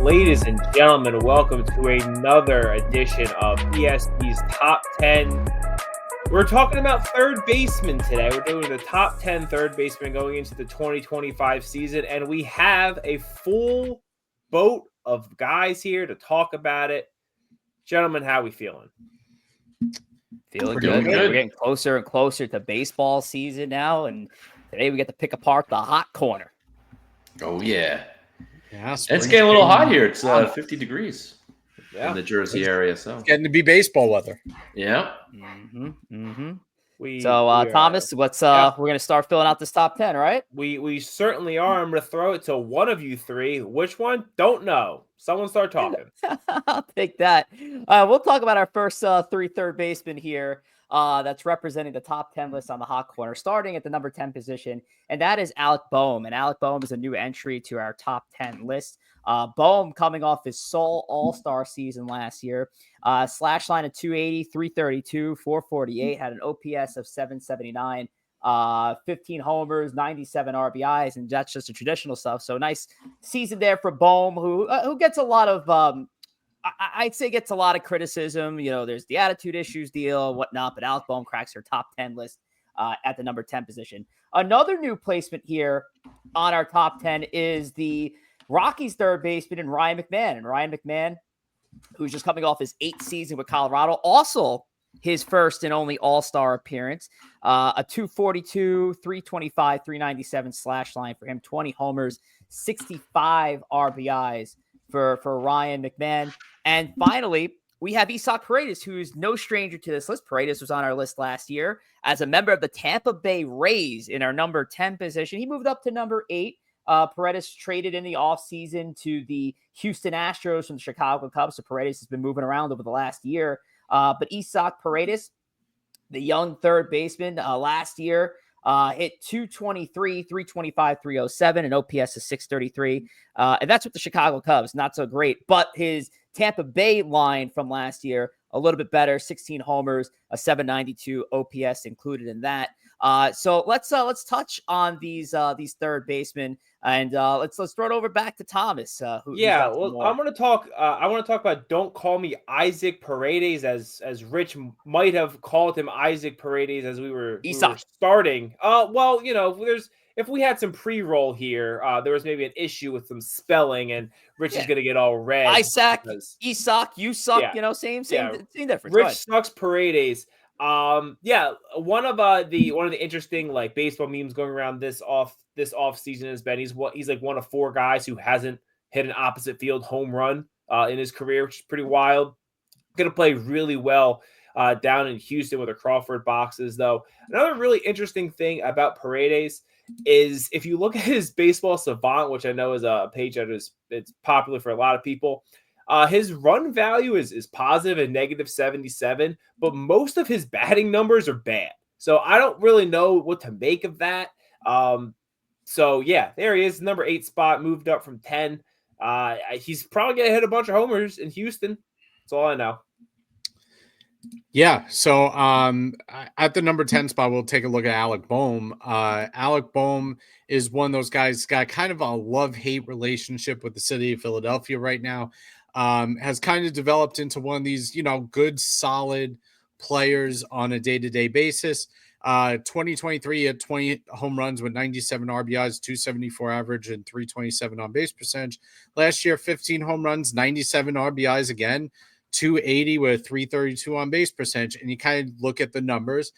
Ladies and gentlemen, welcome to another edition of ESB's Top 10. We're talking about third baseman today. We're doing the top 10 third basemen going into the 2025 season, and we have a full boat of guys here to talk about it. Gentlemen, how are we feeling? Feeling good. We're getting closer and closer to baseball season now, and today we get to pick apart the hot corner. Oh, yeah. Yeah, it's getting a little hot here. It's 50 degrees in the Jersey area. So it's getting to be baseball weather. Yeah. Thomas, let's we're gonna start filling out this top 10, right? We certainly are. I'm gonna throw it to one of you three. Which one? Don't know. Someone start talking. I'll take that. We'll talk about our first three third basemen here. That's representing the top 10 list on the hot corner, starting at the number 10 position, and that is Alec Boehm. And Alec Boehm is a new entry to our top 10 list. Boehm coming off his sole All-Star season last year, slash line of 280, 332, 448, had an OPS of 779, 15 homers, 97 RBIs, and that's just the traditional stuff. So nice season there for Boehm, who gets a lot of I'd say gets a lot of criticism. You know, there's the attitude issues deal and whatnot, but Alec Boehm cracks her top 10 list at the number 10 position. Another new placement here on our top 10 is the Rockies third baseman and Ryan McMahon. And Ryan McMahon, who's just coming off his 8th season with Colorado, also his first and only All-Star appearance, a 242, 325, 397 slash line for him, 20 homers, 65 RBIs for Ryan McMahon. And finally, we have Isaac Paredes, who's no stranger to this list. Paredes was on our list last year as a member of the Tampa Bay Rays in our number 10 position. He moved up to number 8. Paredes traded in the offseason to the Houston Astros from the Chicago Cubs. So Paredes has been moving around over the last year. But Isaac Paredes, the young third baseman, last year hit 223, 325, 307, and OPS is 633. And that's with the Chicago Cubs. Not so great. But his Tampa Bay line from last year, a little bit better, 16 homers, a 792 OPS included in that. So let's touch on these third basemen, and let's throw it over back to Thomas. I want to talk. I want to talk about "Don't Call Me Isaac Paredes," as Rich might have called him Isaac Paredes as we were starting. Well, you know, if we had some pre-roll here, there was maybe an issue with some spelling, and Rich is going to get all red. Isaac, you suck. Same difference. Rich sucks Paredes. One of the interesting like baseball memes going around this off season has been he's like one of 4 guys who hasn't hit an opposite field home run in his career, which is pretty wild. Going to play really well down in Houston with the Crawford boxes, though. Another really interesting thing about Paredes is if you look at his Baseball Savant, which I know is a page that it's popular for a lot of people. His run value is positive and negative 77, but most of his batting numbers are bad. So I don't really know what to make of that. There he is, number 8 spot, moved up from 10. He's probably going to hit a bunch of homers in Houston. That's all I know. Yeah, so at the number 10 spot, we'll take a look at Alec Boehm. Alec Boehm is one of those guys got kind of a love-hate relationship with the city of Philadelphia right now. Has kind of developed into one of these, good, solid players on a day-to-day basis. 2023, he had 20 home runs with 97 RBIs, 274 average, and 327 on base percentage. Last year, 15 home runs, 97 RBIs again, 280 with 332 on base percentage. And you kind of look at the numbers,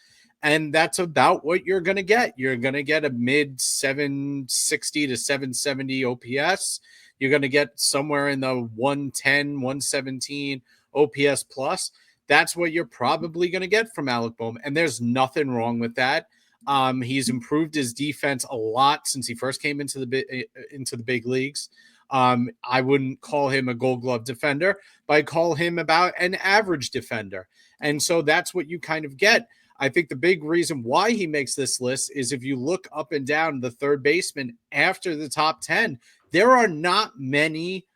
and that's about what you're going to get. You're going to get a mid 760 to 770 OPS. You're going to get somewhere in the 110, 117 OPS plus. That's what you're probably going to get from Alec Boehm. And there's nothing wrong with that. He's improved his defense a lot since he first came into the big leagues. I wouldn't call him a Gold Glove defender, but I call him about an average defender. And so that's what you kind of get. I think the big reason why he makes this list is if you look up and down the third baseman after the top 10, there are not many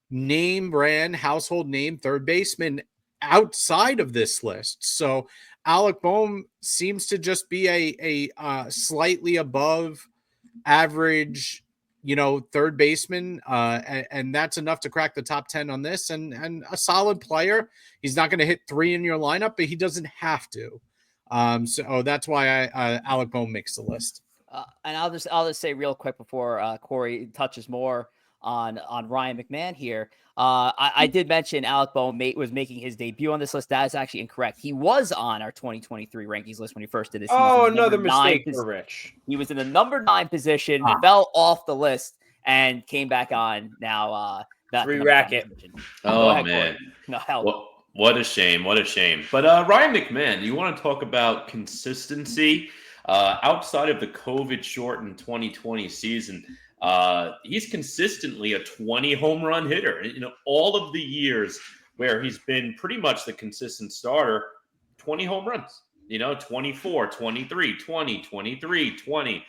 name brand household name third basemen outside of this list. So Alec Boehm seems to just be a slightly above average, third baseman, and that's enough to crack the top 10 on this, and a solid player. He's not going to hit 3 in your lineup, but he doesn't have to. So that's why Alec Bohm makes the list. And I'll just say real quick before Corey touches more on Ryan McMahon here. I did mention Alec Bohm was making his debut on this list. That is actually incorrect. He was on our 2023 rankings list when he first did this. Oh, another mistake for Rich. He was in the number 9 position, fell off the list, and came back on now. Free racket. Oh, ahead, man. Corey. No, help. What a shame. What a shame. But Ryan McMahon, you want to talk about consistency? Outside of the COVID-shortened 2020 season, he's consistently a 20 home run hitter. All of the years where he's been pretty much the consistent starter, 20 home runs. 24, 23, 20, 23, 20.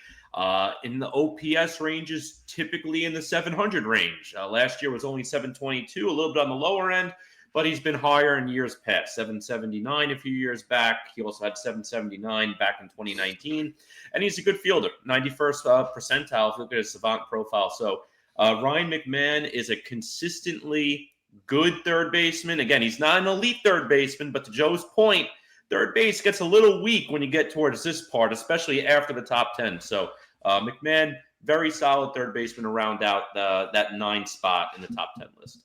In the OPS ranges, typically in the 700 range. Last year was only 722, a little bit on the lower end, but he's been higher in years past. 779 a few years back. He also had 779 back in 2019. And he's a good fielder, 91st percentile if you look at his Savant profile. So Ryan McMahon is a consistently good third baseman. Again, he's not an elite third baseman, but to Joe's point, third base gets a little weak when you get towards this part, especially after the top 10. So McMahon, very solid third baseman to round out that 9 spot in the top 10 list.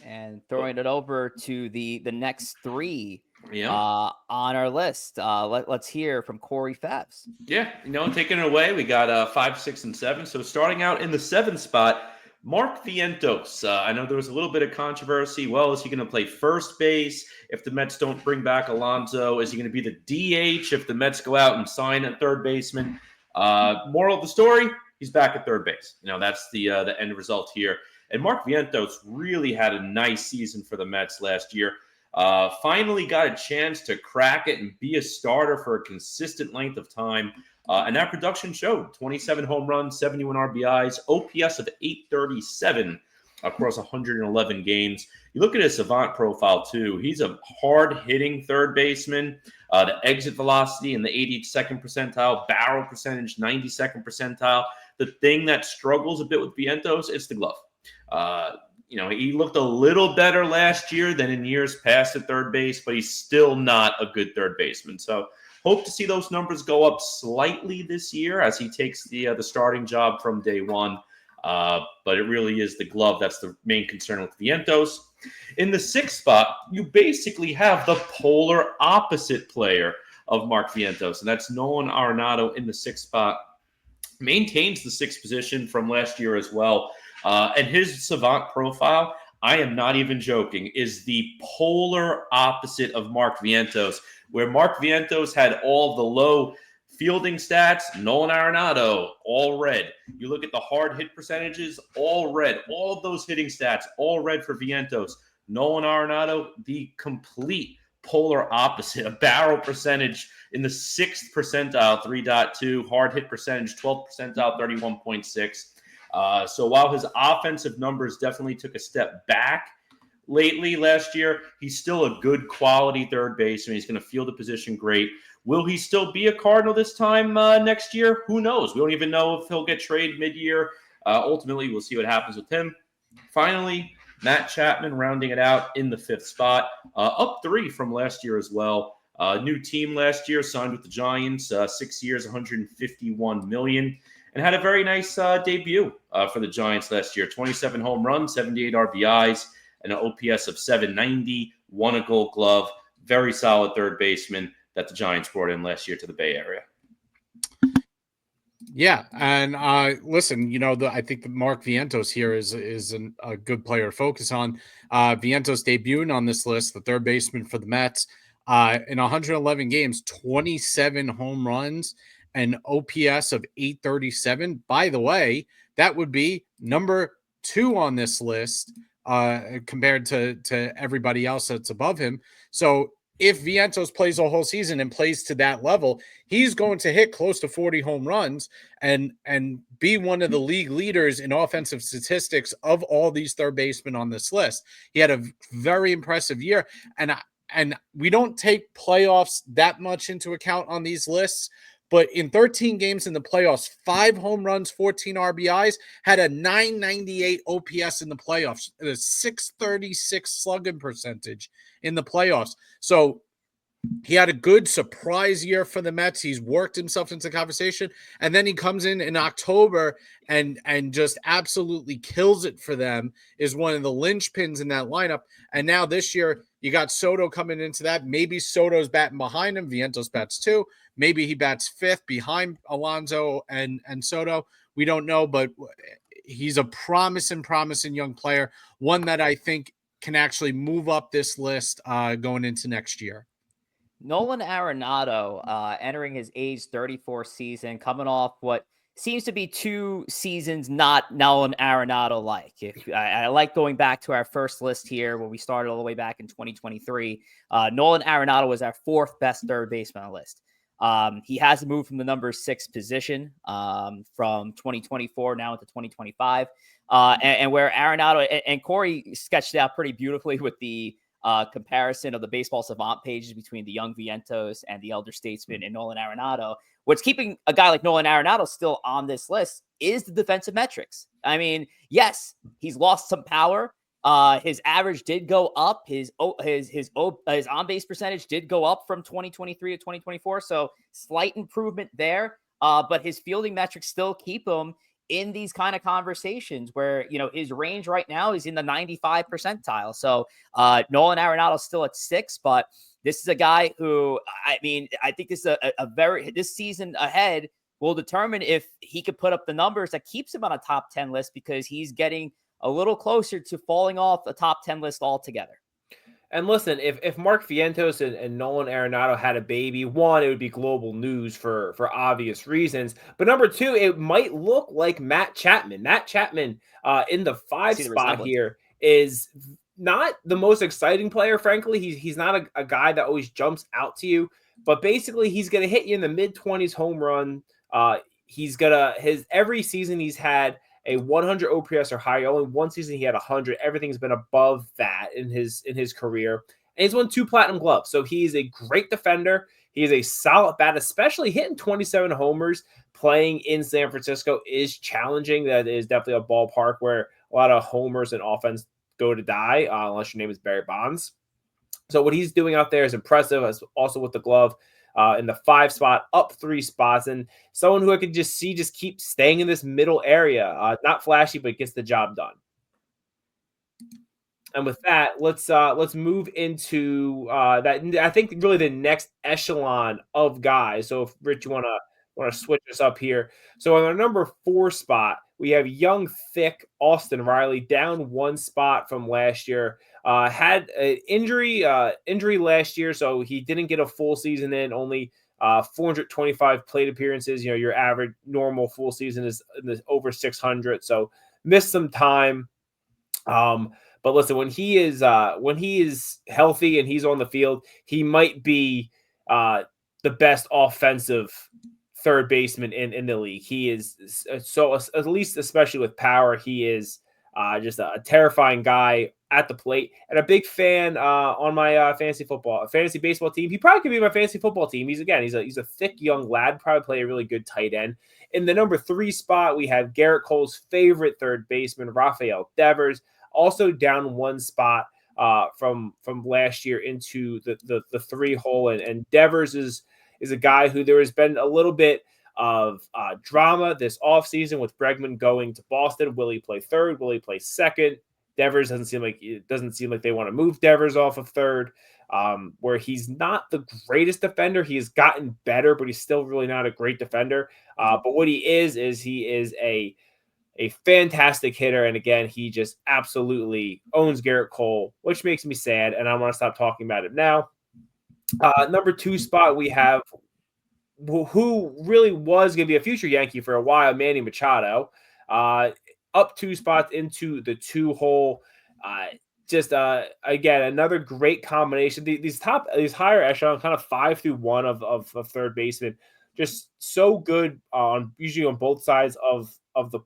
And throwing it over to the next 3 Yeah. on our list. Let's hear from Corey Favs. Yeah, taking it away, we got 5, 6, and 7. So starting out in the 7th spot, Mark Vientos. I know there was a little bit of controversy. Well, is he going to play first base if the Mets don't bring back Alonso? Is he going to be the DH if the Mets go out and sign a third baseman? Moral of the story, he's back at third base. That's the end result here. And Mark Vientos really had a nice season for the Mets last year. Finally got a chance to crack it and be a starter for a consistent length of time. And that production showed 27 home runs, 71 RBIs, OPS of 837 across 111 games. You look at his Savant profile, too. He's a hard-hitting third baseman. The exit velocity in the 82nd percentile, barrel percentage, 92nd percentile. The thing that struggles a bit with Vientos is the glove. He looked a little better last year than in years past at third base, but he's still not a good third baseman. So hope to see those numbers go up slightly this year as he takes the starting job from day one. But it really is the glove that's the main concern with Vientos. In the 6th spot, you basically have the polar opposite player of Mark Vientos, and that's Nolan Arenado in the 6th spot. Maintains the 6th position from last year as well. And his Savant profile, I am not even joking, is the polar opposite of Mark Vientos, where Mark Vientos had all the low fielding stats. Nolan Arenado, all red. You look at the hard hit percentages, all red. All of those hitting stats, all red for Vientos. Nolan Arenado, the complete polar opposite. A barrel percentage in the 6th percentile, 3.2. Hard hit percentage, 12th percentile, 31.6. So while his offensive numbers definitely took a step back lately last year, he's still a good quality third baseman. He's going to field the position great. Will he still be a Cardinal this time next year? Who knows? We don't even know if he'll get traded mid-year. Ultimately, we'll see what happens with him. Finally, Matt Chapman rounding it out in the 5th spot, up 3 from last year as well. New team last year, signed with the Giants, 6 years, $151 million. And had a very nice debut for the Giants last year. 27 home runs, 78 RBIs, and an OPS of 790, won a Gold Glove. Very solid third baseman that the Giants brought in last year to the Bay Area. Yeah, and listen, I think that Mark Vientos here is a good player to focus on. Vientos debuting on this list, the third baseman for the Mets, in 111 games, 27 home runs, an OPS of 837. By the way, that would be number 2 on this list compared to everybody else that's above him. So if Vientos plays a whole season and plays to that level, he's going to hit close to 40 home runs and be one of the league leaders in offensive statistics of all these third basemen on this list. He had a very impressive year, and we don't take playoffs that much into account on these lists, but in 13 games in the playoffs, 5 home runs, 14 RBIs, had a 998 OPS in the playoffs, and a 636 slugging percentage in the playoffs. So he had a good surprise year for the Mets. He's worked himself into the conversation, and then he comes in October and just absolutely kills it for them. Is one of the linchpins in that lineup. And now this year, you got Soto coming into that. Maybe Soto's batting behind him. Vientos bats too. Maybe he bats fifth behind Alonso and Soto. We don't know, but he's a promising young player. One that I think can actually move up this list going into next year. Nolan Arenado, entering his age 34 season, coming off what seems to be 2 seasons not Nolan Arenado like. If I like going back to our first list here, where we started all the way back in 2023. Nolan Arenado was our 4th best third baseman on the list. He has moved from the number 6 position from 2024 now into 2025. And where Arenado and Corey sketched it out pretty beautifully with the comparison of the Baseball Savant pages between the young Vientos and the elder statesman and Nolan Arenado. What's keeping a guy like Nolan Arenado still on this list is the defensive metrics. I mean, yes, he's lost some power. His average did go up. His on base percentage did go up from 2023 to 2024. So slight improvement there. But his fielding metrics still keep him in these kind of conversations where, you know, his range right now is in the 95 percentile. So Nolan Arenado still at 6, but this is a guy who, I mean, I think this is this season ahead will determine if he could put up the numbers that keeps him on a top 10 list, because he's getting a little closer to falling off the top 10 list altogether. And listen, if Mark Vientos and Nolan Arenado had a baby, one, it would be global news for obvious reasons. But number 2, it might look like Matt Chapman. Matt Chapman in the 5 spot here is not the most exciting player, frankly. He's not a guy that always jumps out to you. But basically, he's going to hit you in the mid-20s home run. He's every season he's had a 100 OPS or higher. Only one season he had 100. Everything's been above that in his career. And he's won 2 platinum gloves. So he's a great defender. He is a solid bat, especially hitting 27 homers playing in San Francisco is challenging. That is definitely a ballpark where a lot of homers and offense go to die, unless your name is Barry Bonds. So what he's doing out there is impressive, as also with the glove. In the 5 spot, up 3 spots, and someone who I could just see just keep staying in this middle area. Not flashy, but gets the job done. And with that, let's move into that. I think really the next echelon of guys. So if Rich, you want to switch us up here. So on our number 4 spot, we have young, thick Austin Riley, down 1 spot from last year. Had an injury last year, so he didn't get a full season in, only 425 plate appearances. You know, your average normal full season is over 600, so missed some time. But listen, when he is healthy and he's on the field, he might be the best offensive third baseman in the league. He is so, at least especially with power, he is just a terrifying guy at the plate, and a big fan on my fantasy baseball team. He probably could be my fantasy football team. He's a thick young lad, probably play a really good tight end. In the number 3 spot, we have Garrett Cole's favorite third baseman, Rafael Devers, also down 1 spot from last year into the 3 hole, and Devers is a guy who there has been a little bit of drama this offseason with Bregman going to Boston. Will he play third? Will he play second? Devers doesn't seem like they want to move Devers off of third, where he's not the greatest defender. He has gotten better, but he's still really not a great defender. But what he is a fantastic hitter. And again, he just absolutely owns Garrett Cole, which makes me sad. And I want to stop talking about him now. Number 2 spot, we have who really was going to be a future Yankee for a while, Manny Machado, up 2 spots into the 2 hole. Again, another great combination. These higher echelon, kind of 5 through 1 of third baseman, just so good usually on both sides of the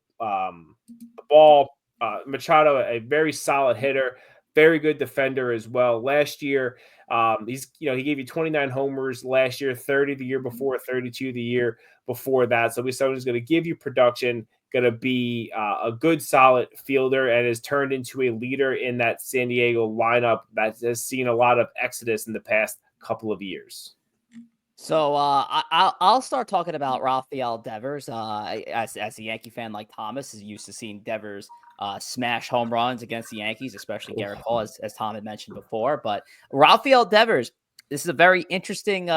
ball. Machado, a very solid hitter, very good defender as well. Last year, he gave you 29 homers last year, 30 the year before, 32 the year before that. So someone who's going to give you production, going to be a good, solid fielder, and has turned into a leader in that San Diego lineup that has seen a lot of exodus in the past couple of years. So I'll start talking about Rafael Devers. As a Yankee fan like Thomas is used to seeing Devers smash home runs against the Yankees, especially Garrett Cole, as Tom had mentioned before. But Rafael Devers, this is a very interesting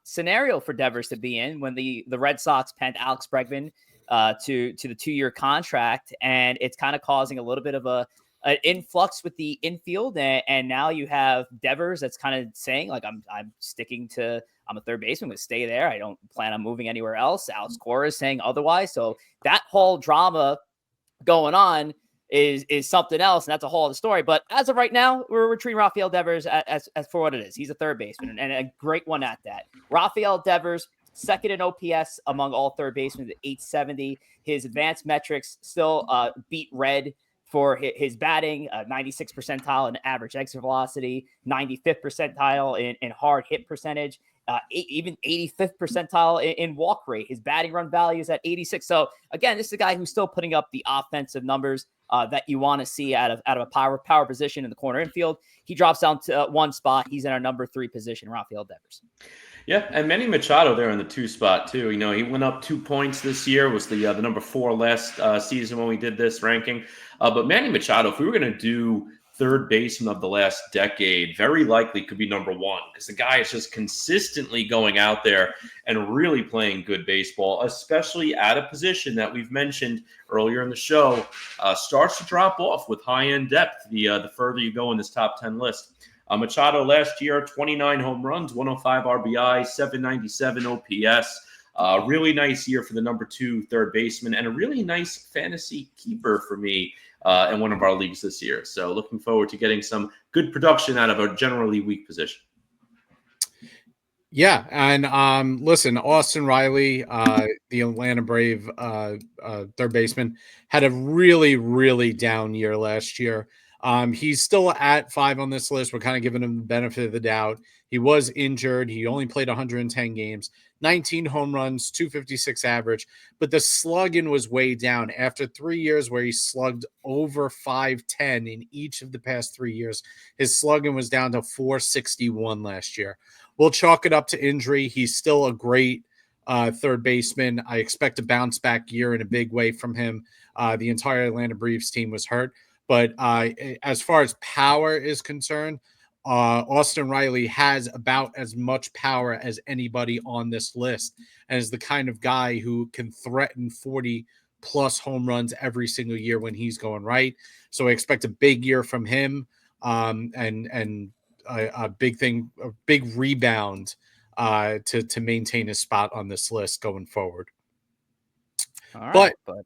scenario for Devers to be in when the Red Sox penned Alex Bregman to the 2-year contract, and it's kind of causing a little bit of an influx with the infield, and now you have Devers that's kind of saying, like, I'm sticking to, I'm a third baseman, I'm going to stay there. I don't plan on moving anywhere else. Alex Cora is saying otherwise. So that whole drama going on is something else, and that's a whole other story. But as of right now, we're treating Rafael Devers as for what it is. He's a third baseman, and a great one at that. Rafael Devers, second in OPS among all third basemen at 870. His advanced metrics still beat Red for his batting, 96th percentile in average exit velocity, 95th percentile in hard hit percentage, even 85th percentile in walk rate. His batting run value is at 86. So again, this is a guy who's still putting up the offensive numbers that you want to see out of a power position in the corner infield. He drops down to one spot. He's in our number 3 position, Rafael Devers. Yeah, and Manny Machado there in the 2 spot too. He went up 2 points this year. Was the number 4 last season when we did this ranking. But Manny Machado, if we were going to do third baseman of the last decade, very likely could be number 1, because the guy is just consistently going out there and really playing good baseball, especially at a position that we've mentioned earlier in the show starts to drop off with high end depth the further you go in this top 10 list. Machado last year, 29 home runs, 105 RBI, 797 OPS. Really nice year for the number 2 third baseman, and a really nice fantasy keeper for me in one of our leagues this year. So looking forward to getting some good production out of a generally weak position. Yeah, and listen, Austin Riley, the Atlanta Brave third baseman, had a really, really down year last year. He's still at 5 on this list. We're kind of giving him the benefit of the doubt. He was injured. He only played 110 games, 19 home runs, 256 average, but the slugging was way down. After 3 years where he slugged over 510 in each of the past 3 years, his slugging was down to 461 last year. We'll chalk it up to injury. He's still a great third baseman. I expect a bounce back year in a big way from him. The entire Atlanta Braves team was hurt. But as far as power is concerned, Austin Riley has about as much power as anybody on this list, and is the kind of guy who can threaten 40-plus home runs every single year when he's going right. So I expect a big year from him, and a big rebound to maintain his spot on this list going forward. All right, but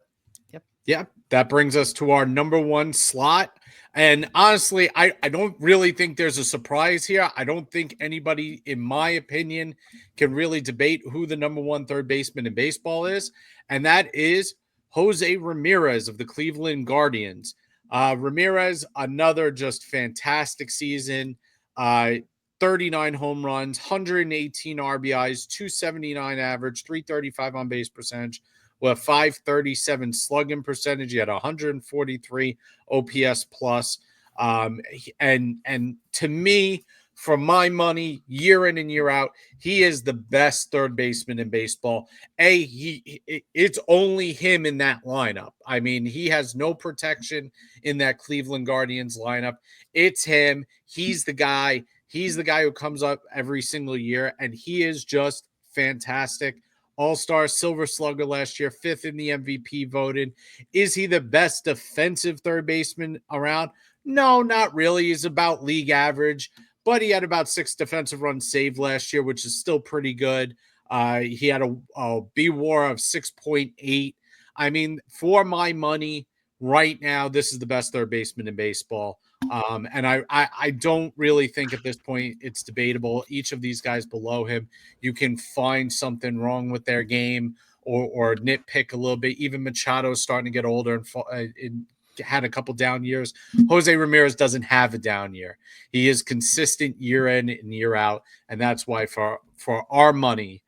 yeah, that brings us to our number 1 slot. And honestly, I don't really think there's a surprise here. I don't think anybody, in my opinion, can really debate who the number 1 third baseman in baseball is. And that is Jose Ramirez of the Cleveland Guardians. Ramirez, another just fantastic season. 39 home runs, 118 RBIs, 279 average, 335 on base percentage, with a 537 slugging percentage. He had 143 OPS plus. And to me, for my money, year in and year out, he is the best third baseman in baseball. It's only him in that lineup. I mean, he has no protection in that Cleveland Guardians lineup. It's him. He's the guy. He's the guy who comes up every single year, and he is just fantastic. All-Star, Silver Slugger last year, 5th in the MVP voted. Is he the best defensive third baseman around? No, not really. He's about league average, but he had about 6 defensive runs saved last year, which is still pretty good. He had a B-WAR of 6.8. I mean, for my money, right now, this is the best third baseman in baseball. And I don't really think at this point it's debatable. Each of these guys below him, you can find something wrong with their game or nitpick a little bit. Even Machado is starting to get older and had a couple down years. Jose Ramirez doesn't have a down year. He is consistent year in and year out, and that's why for our money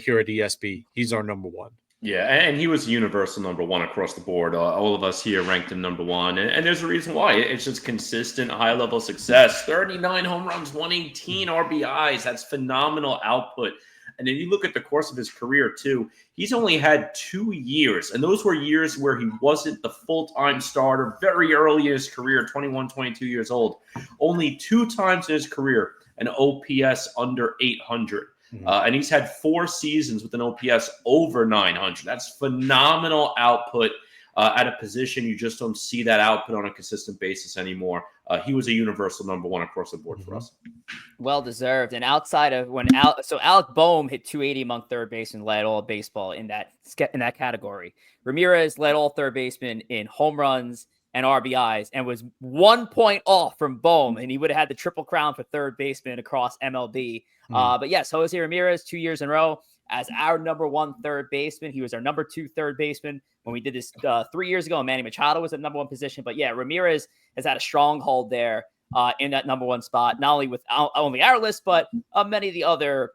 here at ESB, he's our number one. Yeah, and he was universal number one across the board. All of us here ranked him number one, and there's a reason why. It's just consistent, high-level success. 39 home runs, 118 RBIs. That's phenomenal output. And then you look at the course of his career, too. He's only had 2 years, and those were years where he wasn't the full-time starter very early in his career, 21, 22 years old. Only 2 times in his career, an OPS under 800. And he's had 4 seasons with an OPS over 900. That's phenomenal output at a position you just don't see that output on a consistent basis anymore. He was a universal number one across the board for us. Well deserved. And outside of Alec Boehm hit 280 among third basemen, led all baseball in that category. Ramirez led all third basemen in home runs and RBIs, and was 1 point off from Boehm, and he would have had the triple crown for third baseman across MLB. But yes, Jose Ramirez 2 years in a row as our number 1 third baseman. He was our number 2 third baseman when we did this 3 years ago. And Manny Machado was at number 1 position. But yeah, Ramirez has had a stronghold there in that number 1 spot, not only with only our list, but many of the other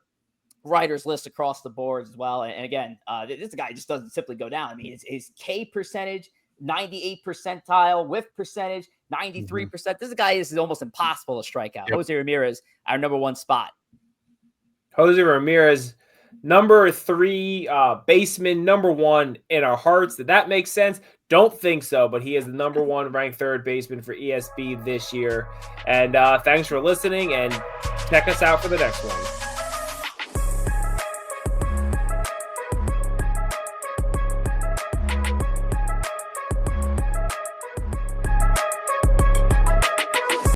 writers' lists across the board as well. And again, this guy just doesn't simply go down. I mean, his K percentage, 98 percentile, whiff percentage, 93%. This guy is almost impossible to strike out. Jose Ramirez, our number 1 spot. Jose Ramirez, number 3 baseman, number 1 in our hearts. Did that make sense? Don't think so, but he is the number 1 ranked third baseman for ESB this year. And thanks for listening, and check us out for the next one.